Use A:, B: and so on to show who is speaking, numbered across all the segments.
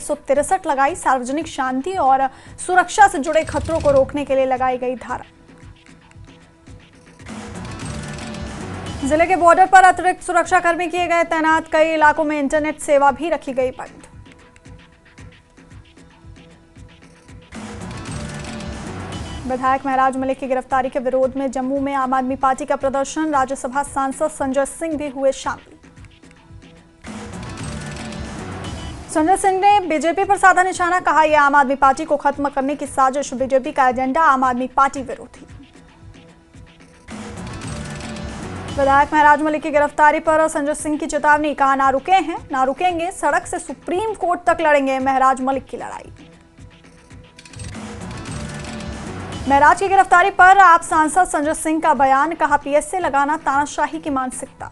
A: 163 लगाई। सार्वजनिक शांति और सुरक्षा से जुड़े खतरों को रोकने के लिए लगाई गई धारा। जिले के बॉर्डर पर अतिरिक्त सुरक्षाकर्मी किए गए तैनात। कई इलाकों में इंटरनेट सेवा भी रखी गई बंद। विधायक महराज मलिक की गिरफ्तारी के विरोध में जम्मू में आम आदमी पार्टी का प्रदर्शन। राज्यसभा सांसद संजय सिंह भी हुए शामिल। संजय सिंह ने बीजेपी पर साधा निशाना। कहा, यह आम आदमी पार्टी को खत्म करने की साजिश। बीजेपी का एजेंडा आम आदमी पार्टी विरोधी। विधायक महराज मलिक की गिरफ्तारी पर संजय सिंह की चेतावनी। कहा, ना रुके हैं ना रुकेंगे, सड़क से सुप्रीम कोर्ट तक लड़ेंगे महराज मलिक की लड़ाई। महराज की गिरफ्तारी पर आप सांसद संजय सिंह का बयान। कहा, पीएसए लगाना तानाशाही की मानसिकता।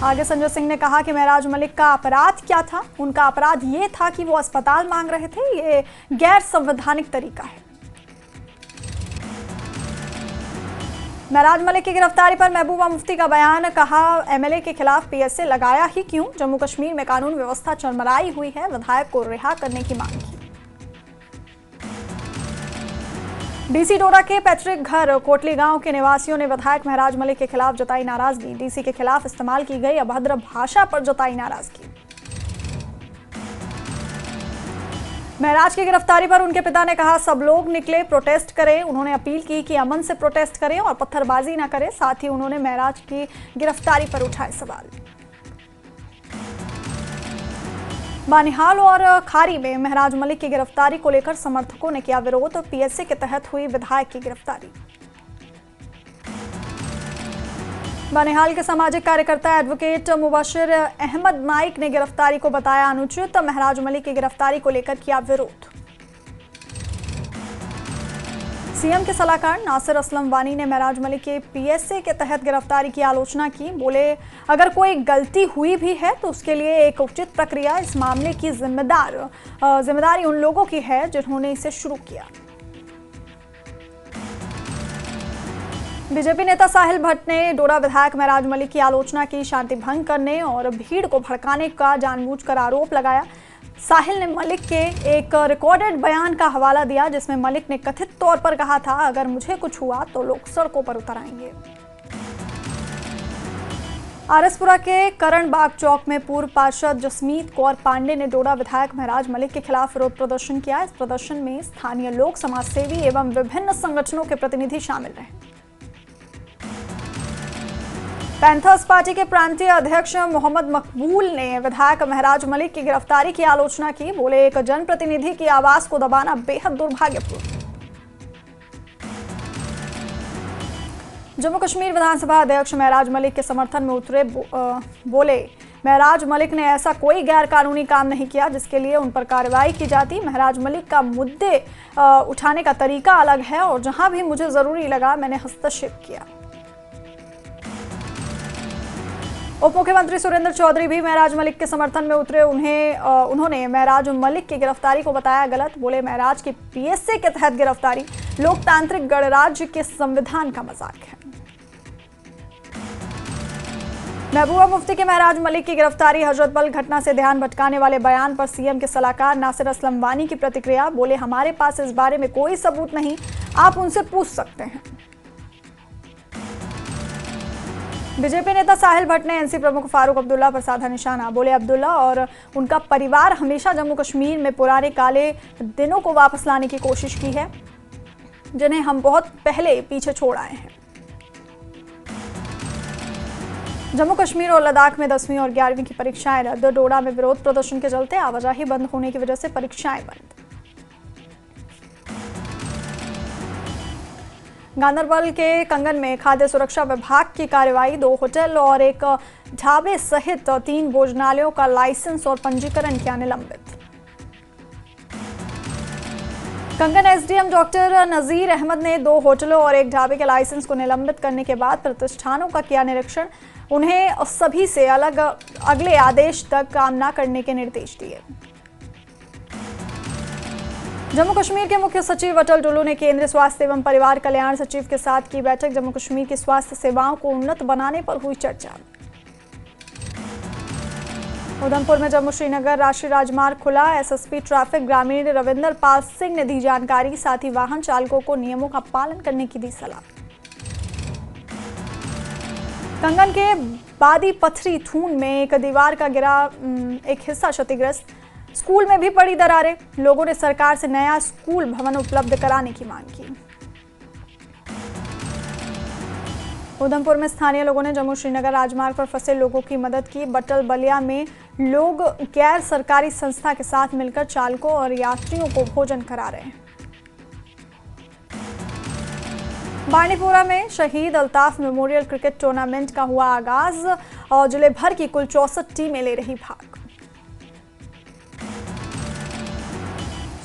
A: आगे संजय सिंह ने कहा कि महराज मलिक का अपराध क्या था। उनका अपराध ये था कि वो अस्पताल मांग रहे थे। ये गैर संवैधानिक तरीका है। महराज मलिक की गिरफ्तारी पर महबूबा मुफ्ती का बयान। कहा, एमएलए के खिलाफ पीएसए लगाया ही क्यों। जम्मू कश्मीर में कानून व्यवस्था चरमराई हुई है। विधायक को रिहा करने की मांग की। डीसी डोडा के पैतृक घर कोटली गांव के निवासियों ने विधायक महराज मलिक के खिलाफ जताई नाराजगी। डीसी के खिलाफ इस्तेमाल की गई अभद्र भाषा पर जताई नाराजगी। महराज की गिरफ्तारी पर उनके पिता ने कहा, सब लोग निकले, प्रोटेस्ट करें। उन्होंने अपील की कि अमन से प्रोटेस्ट करें और पत्थरबाजी न करें। साथ ही उन्होंने महराज की गिरफ्तारी पर उठाए सवाल। बानिहाल और खारी में महराज मलिक की गिरफ्तारी को लेकर समर्थकों ने किया विरोध। पीएसए के तहत हुई विधायक की गिरफ्तारी। बानिहाल के सामाजिक कार्यकर्ता एडवोकेट मुबशिर अहमद नाइक ने गिरफ्तारी को बताया अनुचित। महराज मलिक की गिरफ्तारी को लेकर किया विरोध। सीएम के सलाहकार नासिर असलम वानी ने महराज मलिक के पीएसए के तहत गिरफ्तारी की आलोचना की। बोले, अगर कोई गलती हुई भी है तो उसके लिए एक उचित प्रक्रिया। इस मामले की जिम्मेदारी उन लोगों की है जिन्होंने इसे शुरू किया। बीजेपी नेता साहिल भट्ट ने डोडा विधायक महराज मलिक की आलोचना की। शांति भंग करने और भीड़ को भड़काने का जानबूझकर आरोप लगाया। साहिल ने मलिक के एक रिकॉर्डेड बयान का हवाला दिया जिसमें मलिक ने कथित तौर पर कहा था, अगर मुझे कुछ हुआ तो लोग सड़कों पर उतर आएंगे। आरएसपुरा के करण बाग चौक में पूर्व पार्षद जसमीत कौर पांडे ने डोडा विधायक महराज मलिक के खिलाफ विरोध प्रदर्शन किया। इस प्रदर्शन में स्थानीय लोग, समाजसेवी एवं विभिन्न संगठनों के प्रतिनिधि शामिल रहे। पैंथर्स पार्टी के प्रांतीय अध्यक्ष मोहम्मद मकबूल ने विधायक महराज मलिक की गिरफ्तारी की आलोचना की। बोले, एक जनप्रतिनिधि की आवाज को दबाना बेहद दुर्भाग्यपूर्ण। जम्मू कश्मीर विधानसभा अध्यक्ष महराज मलिक के समर्थन में उतरे। बोले, महराज मलिक ने ऐसा कोई गैर कानूनी काम नहीं किया जिसके लिए उन पर कार्रवाई की जाती। महराज मलिक का मुद्दे उठाने का तरीका अलग है और जहां भी मुझे जरूरी लगा मैंने हस्तक्षेप किया। उप मुख्यमंत्री सुरेंद्र चौधरी भी महराज मलिक के समर्थन में उतरे। उन्होंने महराज मलिक की गिरफ्तारी को बताया गलत। बोले, महराज की पीएसए के तहत गिरफ्तारी लोकतांत्रिक गणराज्य के संविधान का मजाक है। महबूबा मुफ्ती के महराज मलिक की गिरफ्तारी हजरतबल घटना से ध्यान भटकाने वाले बयान पर सीएम के सलाहकार नासिर असलम वानी की प्रतिक्रिया। बोले, हमारे पास इस बारे में कोई सबूत नहीं, आप उनसे पूछ सकते हैं। बीजेपी नेता साहिल भट्ट ने एनसी प्रमुख फारूक अब्दुल्ला पर साधा निशाना। बोले, अब्दुल्ला और उनका परिवार हमेशा जम्मू कश्मीर में पुराने काले दिनों को वापस लाने की कोशिश की है जिन्हें हम बहुत पहले पीछे छोड़ आए हैं। जम्मू कश्मीर और लद्दाख में 10वीं और 11वीं की परीक्षाएं रद्द। डोडा में विरोध प्रदर्शन के चलते आवाजाही बंद होने की वजह से परीक्षाएं बंद। गांदरबल के कंगन में खाद्य सुरक्षा विभाग की कार्रवाई। 2 होटल और एक ढाबे सहित 3 भोजनालयों का लाइसेंस और पंजीकरण किया निलंबित। कंगन एसडीएम डॉक्टर नजीर अहमद ने 2 होटलों और एक ढाबे के लाइसेंस को निलंबित करने के बाद प्रतिष्ठानों का किया निरीक्षण। उन्हें सभी से अगले आदेश तक काम न करने के निर्देश दिए। जम्मू कश्मीर के मुख्य सचिव अटल डुल्लू ने केंद्रीय स्वास्थ्य एवं परिवार कल्याण सचिव के साथ की बैठक। जम्मू कश्मीर की स्वास्थ्य सेवाओं को उन्नत बनाने पर हुई चर्चा। उधमपुर में जम्मू श्रीनगर राष्ट्रीय राजमार्ग खुला। एसएसपी ट्रैफिक ग्रामीण रविंदर पाल सिंह ने दी जानकारी, साथ ही वाहन चालकों को नियमों का पालन करने की दी सलाह। कंगन के बादी पथरी थून में एक दीवार का गिरा एक हिस्सा क्षतिग्रस्त। स्कूल में भी पड़ी दरारें। लोगों ने सरकार से नया स्कूल भवन उपलब्ध कराने की मांग की। उधमपुर में स्थानीय लोगों ने जम्मू श्रीनगर राजमार्ग पर फंसे लोगों की मदद की। बटल बलिया में लोग गैर सरकारी संस्था के साथ मिलकर चालकों और यात्रियों को भोजन करा रहे हैं। बांडीपोरा में शहीद अल्ताफ मेमोरियल क्रिकेट टूर्नामेंट का हुआ आगाज और जिले भर की कुल 64 टीमें ले रही भाग।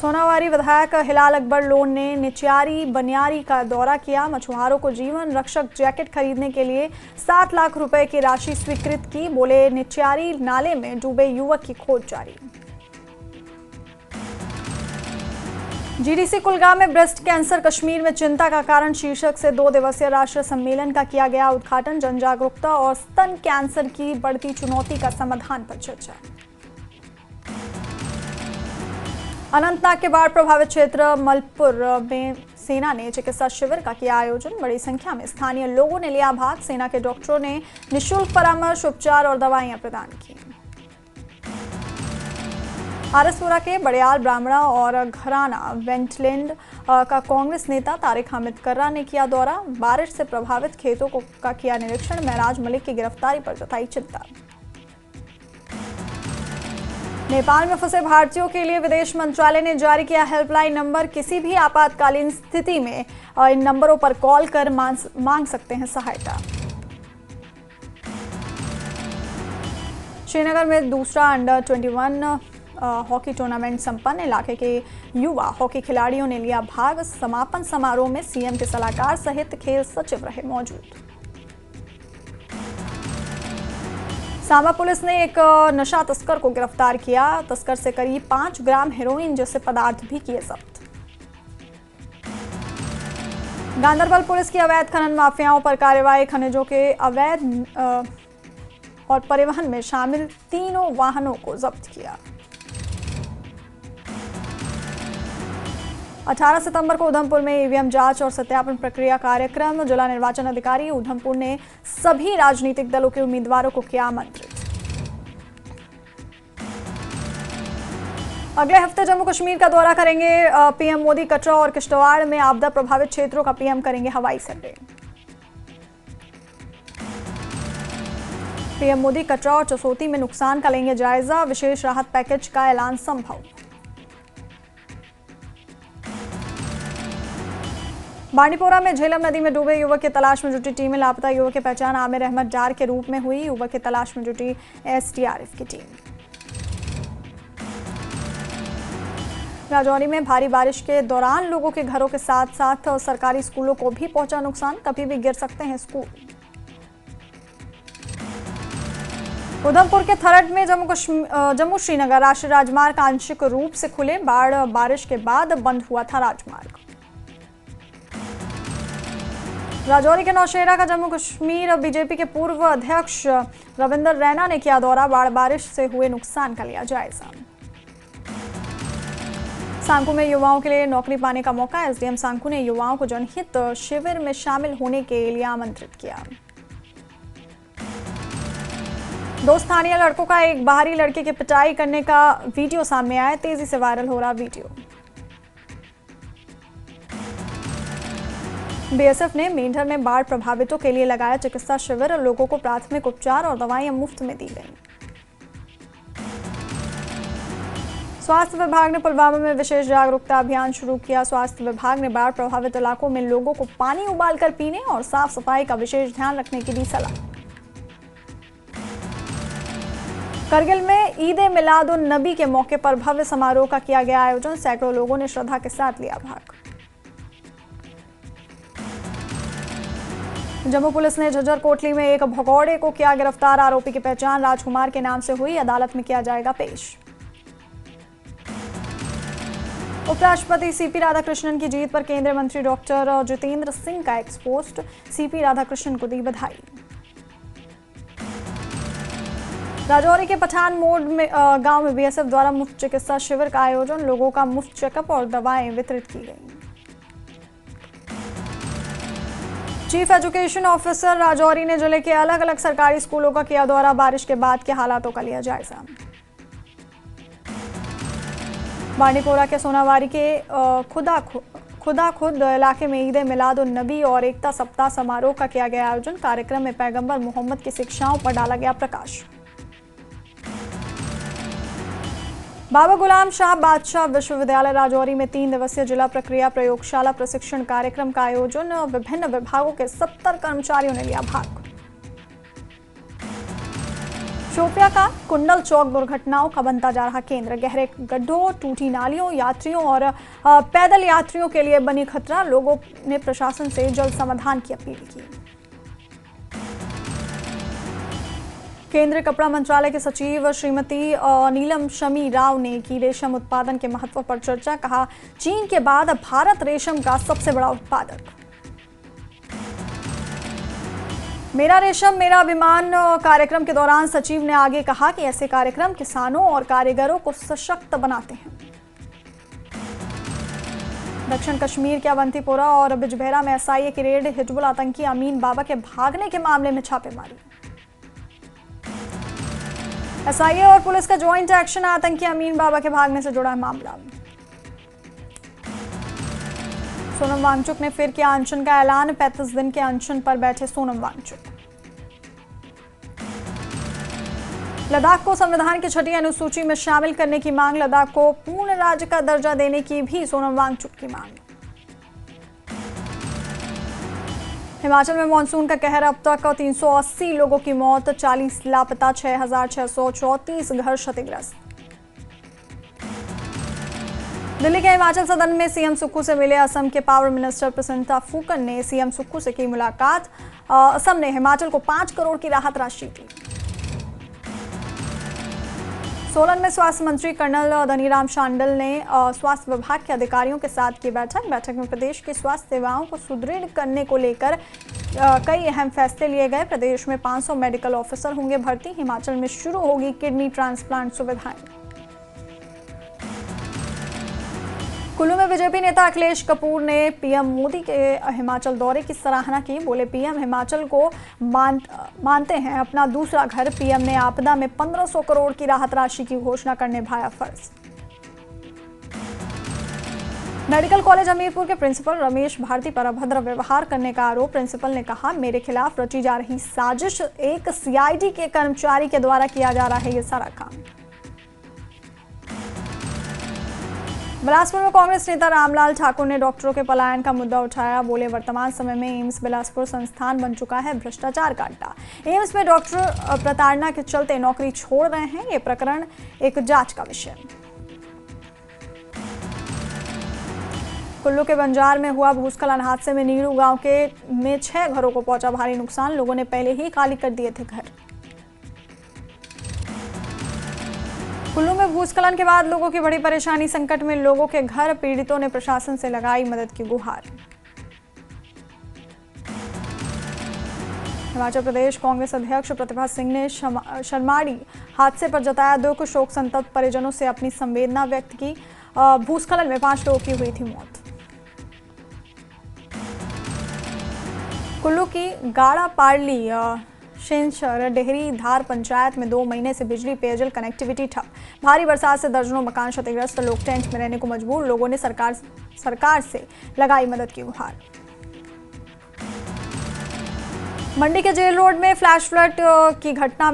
A: सोनावारी विधायक हिलाल अकबर लोन ने निच्यारी बनियारी का दौरा किया। मछुआरों को जीवन रक्षक जैकेट खरीदने के लिए 7 लाख रुपए की राशि स्वीकृत की। बोले निच्यारी नाले में डूबे युवक की खोज जारी। जीडीसी कुलगाम में ब्रेस्ट कैंसर कश्मीर में चिंता का कारण शीर्षक से 2 दिवसीय राष्ट्रीय सम्मेलन का किया गया उद्घाटन। जन जागरूकता और स्तन कैंसर की बढ़ती चुनौती का समाधान पर चर्चा। अनंतनाग के बाढ़ प्रभावित क्षेत्र मलपुर में सेना ने चिकित्सा शिविर का किया आयोजन। बड़ी संख्या में स्थानीय लोगों ने लिया भाग। सेना के डॉक्टरों ने निःशुल्क परामर्श, उपचार और दवाइयां प्रदान की। आरएसपुरा के बड़ियाल ब्राह्मणा और घराना वेंटलैंड का कांग्रेस नेता तारिक हामिद कर्रा ने किया दौरा। बारिश से प्रभावित खेतों का किया निरीक्षण। महराज मलिक की गिरफ्तारी पर जताई चिंता। नेपाल में फंसे भारतीयों के लिए विदेश मंत्रालय ने जारी किया हेल्पलाइन नंबर। किसी भी आपातकालीन स्थिति में इन नंबरों पर कॉल कर मांग सकते हैं सहायता। श्रीनगर में दूसरा अंडर 21 हॉकी टूर्नामेंट संपन्न। इलाके के युवा हॉकी खिलाड़ियों ने लिया भाग। समापन समारोह में सीएम के सलाहकार सहित खेल सचिव रहे मौजूद। सांबा पुलिस ने एक नशा तस्कर को गिरफ्तार किया। तस्कर से करीब 5 ग्राम हेरोइन जैसे पदार्थ भी किए जब्त। गांदरबल पुलिस की अवैध खनन माफियाओं पर कार्रवाई। खनिजों के अवैध और परिवहन में शामिल 3 वाहनों को जब्त किया। 18 सितंबर को उधमपुर में ईवीएम जांच और सत्यापन प्रक्रिया कार्यक्रम। जिला निर्वाचन अधिकारी उधमपुर ने सभी राजनीतिक दलों के उम्मीदवारों को किया आमंत्रित। अगले हफ्ते जम्मू कश्मीर का दौरा करेंगे पीएम मोदी। कटरा और किश्तवाड़ में आपदा प्रभावित क्षेत्रों का पीएम करेंगे हवाई सर्वे। पीएम मोदी कटरा और चसोती में नुकसान का लेंगे जायजा। विशेष राहत पैकेज का ऐलान संभव। बांडीपोरा में झेलम नदी में डूबे युवक की तलाश में जुटी टीमें। लापता युवक की पहचान आमिर अहमद डार के रूप में हुई। युवक की तलाश में जुटी एसडीआरएफ की टीम। राजौरी में भारी बारिश के दौरान लोगों के घरों के साथ साथ सरकारी स्कूलों को भी पहुंचा नुकसान। कभी भी गिर सकते हैं स्कूल। उधमपुर के थरड में जम्मू श्रीनगर राष्ट्रीय राजमार्ग आंशिक रूप से खुले। बारिश के बाद बंद हुआ था राजमार्ग। राजौरी के नौशेरा का जम्मू कश्मीर बीजेपी के पूर्व अध्यक्ष रविंदर रैना ने किया दौरा। बारिश से हुए नुकसान का लिया जायजा। सांकू में युवाओं के लिए नौकरी पाने का मौका। एसडीएम सांकू ने युवाओं को जनहित शिविर में शामिल होने के लिए आमंत्रित किया। 2 स्थानीय लड़कों का एक बाहरी लड़के की पिटाई करने का वीडियो सामने आया। तेजी से वायरल हो रहा वीडियो। बीएसएफ ने मेंढर में बाढ़ प्रभावितों के लिए लगाया चिकित्सा शिविर। लोगों को प्राथमिक उपचार और दवाइयां मुफ्त में दी गई। स्वास्थ्य विभाग ने पुलवामा में विशेष जागरूकता अभियान शुरू किया। स्वास्थ्य विभाग ने बाढ़ प्रभावित इलाकों में लोगों को पानी उबालकर पीने और साफ सफाई का विशेष ध्यान रखने की दी सलाह। करगिल में ईद ए मिलाद उन नबी के मौके पर भव्य समारोह का किया गया आयोजन। सैकड़ों लोगों ने श्रद्धा के साथ लिया भाग। जम्मू पुलिस ने झज्जर कोटली में एक भगौड़े को किया गिरफ्तार। आरोपी की पहचान राजकुमार के नाम से हुई। अदालत में किया जाएगा पेश। उपराष्ट्रपति सीपी राधाकृष्णन की जीत पर केंद्रीय मंत्री डॉक्टर जितेंद्र सिंह का एक्सपोस्ट। सीपी राधाकृष्णन को दी बधाई। राजौरी के पठान मोड़ में गांव में बीएसएफ द्वारा मुफ्त चिकित्सा शिविर का आयोजन, लोगों का मुफ्त चेकअप और दवाएं वितरित की गई। चीफ एजुकेशन ऑफिसर राजौरी ने जिले के अलग अलग सरकारी स्कूलों का किया दौरा, बारिश के बाद के हालातों का लिया जायजा। बांडीपोरा के सोनावारी के खुदा खुद इलाके में ईद मिलाद उन नबी और एकता सप्ताह समारोह का किया गया आयोजन, कार्यक्रम में पैगंबर मोहम्मद की शिक्षाओं पर डाला गया प्रकाश। बाबा गुलाम शाह बादशाह विश्वविद्यालय राजौरी में 3 दिवसीय जिला प्रक्रिया प्रयोगशाला प्रशिक्षण कार्यक्रम का आयोजन, विभिन्न विभागों के 70 कर्मचारियों ने लिया भाग। शोपिया का कुंडल चौक दुर्घटनाओं का बनता जा रहा केंद्र, गहरे गड्ढों, टूटी नालियों, यात्रियों और पैदल यात्रियों के लिए बनी खतरा, लोगों ने प्रशासन से जल्द समाधान की अपील की। केंद्रीय कपड़ा मंत्रालय के सचिव श्रीमती नीलम शमी राव ने की रेशम उत्पादन के महत्व पर चर्चा, कहा चीन के बाद भारत रेशम का सबसे बड़ा उत्पादक। मेरा रेशम मेरा अभिमान कार्यक्रम के दौरान सचिव ने आगे कहा कि ऐसे कार्यक्रम किसानों और कारीगरों को सशक्त बनाते हैं। दक्षिण कश्मीर के अवंतीपोरा और बिजबेहरा में एसआईए की रेड, हिजबुल आतंकी अमीन बाबा के भागने के मामले में छापेमारी। एसआईए और पुलिस का ज्वाइंट एक्शन, आतंकी अमीन बाबा के भागने से जुड़ा मामला। सोनम वांगचुक ने फिर किया अनशन का ऐलान, 35 दिन के अनशन पर बैठे सोनम वांगचुक। लद्दाख को संविधान की 6ठी अनुसूची में शामिल करने की मांग, लद्दाख को पूर्ण राज्य का दर्जा देने की भी सोनम वांगचुक की मांग। हिमाचल में मानसून का कहर, अब तक 380 लोगों की मौत, 40 लापता, 6,634 घर क्षतिग्रस्त। दिल्ली के हिमाचल सदन में सीएम सुक्खू से मिले असम के पावर मिनिस्टर प्रसन्नता फूकन ने सीएम सुक्खू से की मुलाकात, असम ने हिमाचल को 5 करोड़ की राहत राशि दी। सोलन में स्वास्थ्य मंत्री कर्नल धनीराम शांडिल ने स्वास्थ्य विभाग के अधिकारियों के साथ की बैठक में प्रदेश की स्वास्थ्य सेवाओं को सुदृढ़ करने को लेकर कई अहम फैसले लिए गए। प्रदेश में 500 मेडिकल ऑफिसर होंगे भर्ती, हिमाचल में शुरू होगी किडनी ट्रांसप्लांट सुविधाएं। कुल्लू में बीजेपी नेता अखिलेश कपूर ने पीएम मोदी के हिमाचल दौरे की सराहना की, बोले पीएम हिमाचल को मानते हैं अपना दूसरा घर। पीएम ने आपदा में 1500 करोड़ की राहत राशि की घोषणा कर निभाया फर्ज। मेडिकल कॉलेज हमीरपुर के प्रिंसिपल रमेश भारती पर अभद्र व्यवहार करने का आरोप, प्रिंसिपल ने कहा मेरे खिलाफ रची जा रही साजिश, एक सीआईडी के कर्मचारी के द्वारा किया जा रहा है ये सारा काम। बिलासपुर में कांग्रेस नेता रामलाल ठाकुर ने डॉक्टरों के पलायन का मुद्दा उठाया, बोले वर्तमान समय में एम्स बिलासपुर संस्थान बन चुका है भ्रष्टाचार का अड्डा। एम्स में डॉक्टर प्रताड़ना के चलते नौकरी छोड़ रहे हैं, ये प्रकरण एक जांच का विषय। कुल्लू के बंजार में हुआ भूस्खलन हादसे में नीरू गांव में 6 घरों को पहुंचा भारी नुकसान, लोगों ने पहले ही खाली कर दिए थे घर। कुल्लू में भूस्खलन के बाद लोगों की बड़ी परेशानी, संकट में लोगों के घर, पीड़ितों ने प्रशासन से लगाई मदद की गुहार। हिमाचल प्रदेश कांग्रेस अध्यक्ष प्रतिभा सिंह ने शर्माड़ी हादसे पर जताया दुख, शोक संतप्त परिजनों से अपनी संवेदना व्यक्त की। भूस्खलन में 5 लोगों की हुई थी मौत। कुल्लू की गाड़ा पारली शेनसर डेहरी धार पंचायत में 2 महीने से बिजली पेयजल कनेक्टिविटी ठप, भारी बरसात से दर्जनों मकान क्षतिग्रस्त, लोग टेंट में रहने को मजबूर, लोगों ने सरकार से लगाई मदद की गुहार। मंडी के जेल रोड में फ्लैश फ्लड की घटना